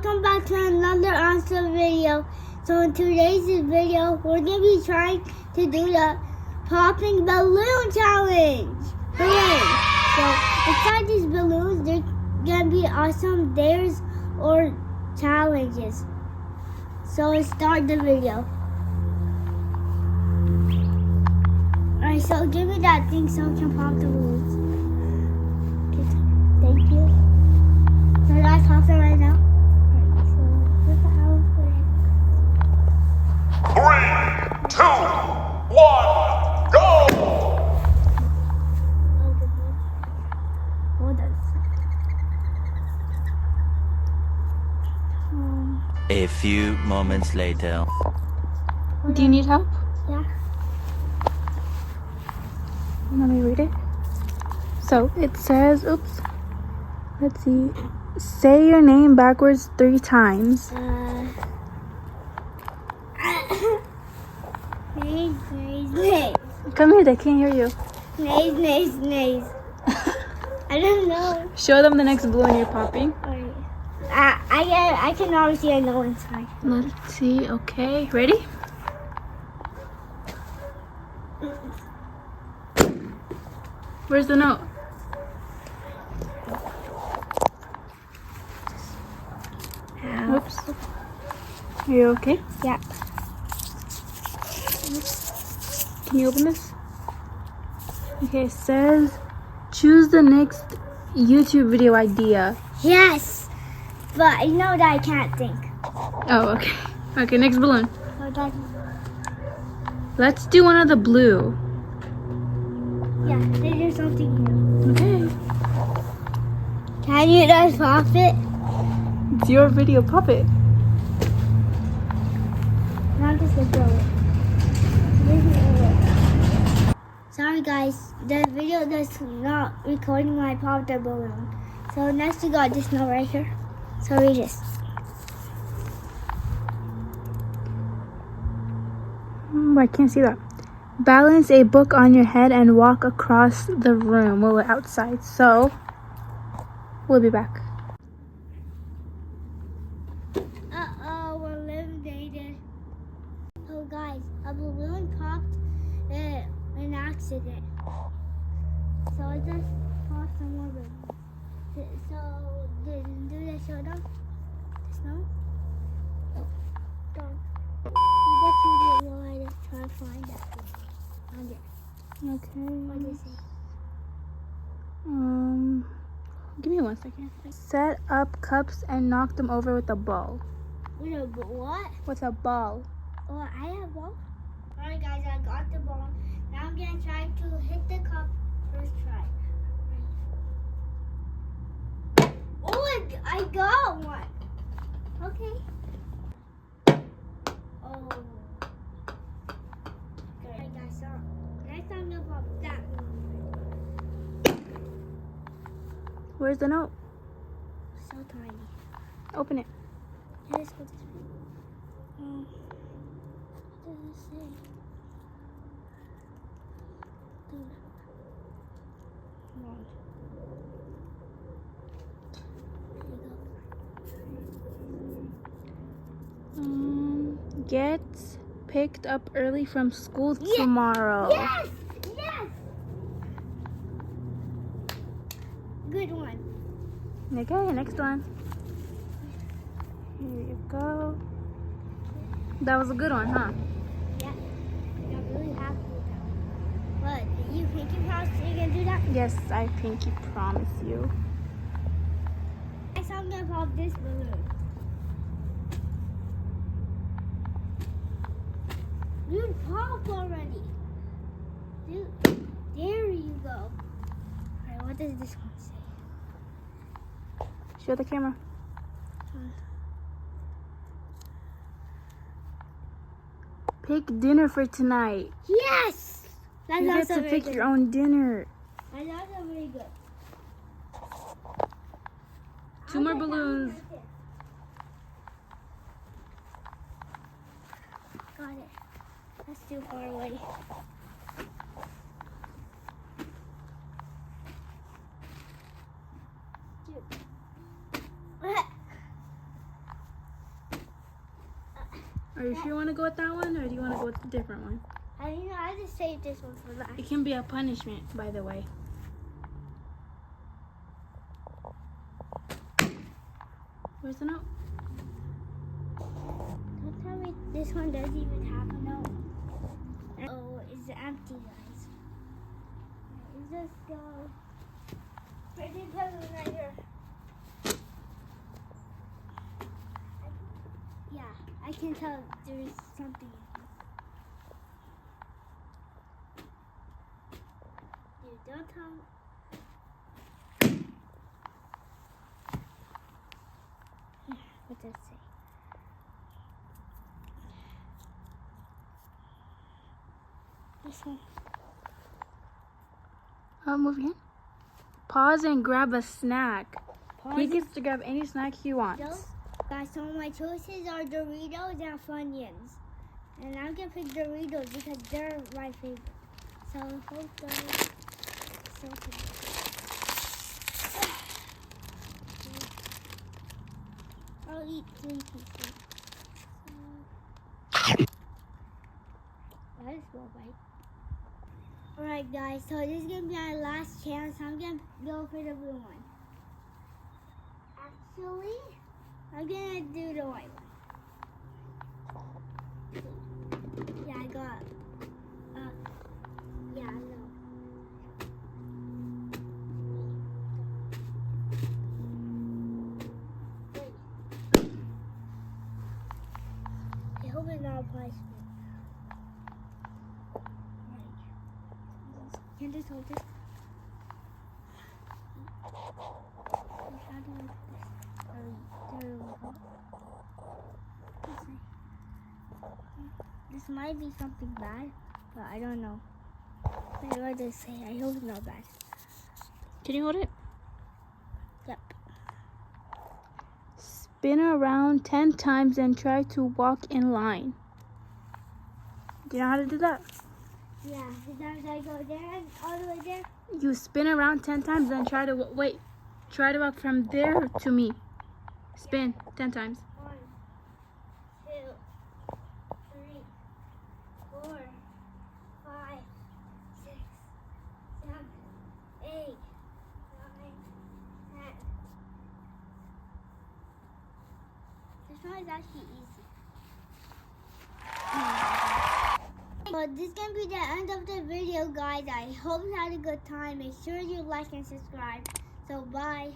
welcome back to another awesome video. So in today's video, we're going to be trying to do the popping balloon challenge. Hooray! So inside these balloons, there's going to be awesome dares or challenges. So let's start the video. Alright, so give me that thing so I can pop the balloons. Okay, thank you. So I pop it right now? Alright, so what the hell is it? 3, 2, 1, go! Hold on. A few moments later. Do you need help? Yeah. Let me read it. So it says, oops. Let's see. Say your name backwards 3 times. Nays, nays, nays. Come here, they can't hear you. Nays, nays, nays. I don't know. Show them the next balloon you're popping. Alright. I can obviously I know inside. Let's see. Okay, ready? Where's the note? Oops. Are you okay? Yeah. Can you open this? Okay, it says choose the next YouTube video idea. Yes. But you know that I can't think. Oh, okay. Okay, next balloon. So that, Let's do one of the blue. yeah, there's something new. Okay. Can you guys pop it? It's your video, pop it. Not just a throw it. Sorry guys, the video that's not recording when I popped the balloon. So next we got this note right here. So read this. I can't see that. Balance a book on your head and walk across the room. Well, we're outside, so we'll be back. Uh-oh, we're eliminated. Oh guys, a balloon popped an accident. So I just popped some more balloons. So do they show them? The snow? Oh, don't. This video while I just try to find that thing. Found it. What Okay. does it say? Give me 1 second. Set up cups and knock them over with a ball. With a what? With a ball. Oh, I have a ball. Alright guys, I got the ball. Now I'm gonna try to hit the cup first try. Oh, I got one. Okay. Oh. Good. Guys, so next time I'm gonna pop that one. Where's the note? So tiny. Open it. Yeah, let's go this way. What does it say? Dude. Come on. There you go. Get picked up early from school Yeah. tomorrow. Yes! Yes! Good one. Okay, next one. Here you go. That was a good one, huh? Yeah. I'm really happy with that one. But you think you promise you can do that? Yes, I pinky promise you. Next I'm gonna pop this balloon. Dude, pop already. Dude, there you go. Alright, what does this one say? Show the camera. Pick dinner for tonight. Yes! That's You get also to very pick good. your own dinner. That's also very good. 2 more balloons. Got it. That's too far away. Are you sure you want to go with that one, or do you want to go with a different one? I just saved this one for last. It can be a punishment, by the way. Where's the note? Don't tell me this one doesn't even have a note. Oh, it's empty, guys. Let's just go. Pretty present right here. Yeah, I can tell there's something in here. Dude, don't tell me. What does it say? This one. Move again. Pause and grab a snack. Pause He gets to grab any snack he wants. Those guys, some of my choices are Doritos and Funyuns. And I'm gonna pick Doritos because they're my favorite. So hope those so good. I'll eat 3 pieces. That is well right. Alright guys, so this is gonna be our last chance. I'm gonna go for the blue one. Actually, I'm gonna do the white one. Yeah, I got. Yeah, no. I hope it's not a punishment. Right. Can just hold it. How do I do this? There we go. This might be something bad, but I don't know. What do I just say? I hope it's not bad. Can you hold it? Yep. Spin around 10 times and try to walk in line. Do you know how to do that? Yeah, sometimes I go there and all the way there. You spin around 10 times and try to wait. Try to walk from there to me. Spin 10 times. 1, 2, 3, 4, 5, 6, 7, 8, 9, 10. This one is actually easy. Well, this is going to be the end of the video, guys. I hope you had a good time. Make sure you like and subscribe. So, bye.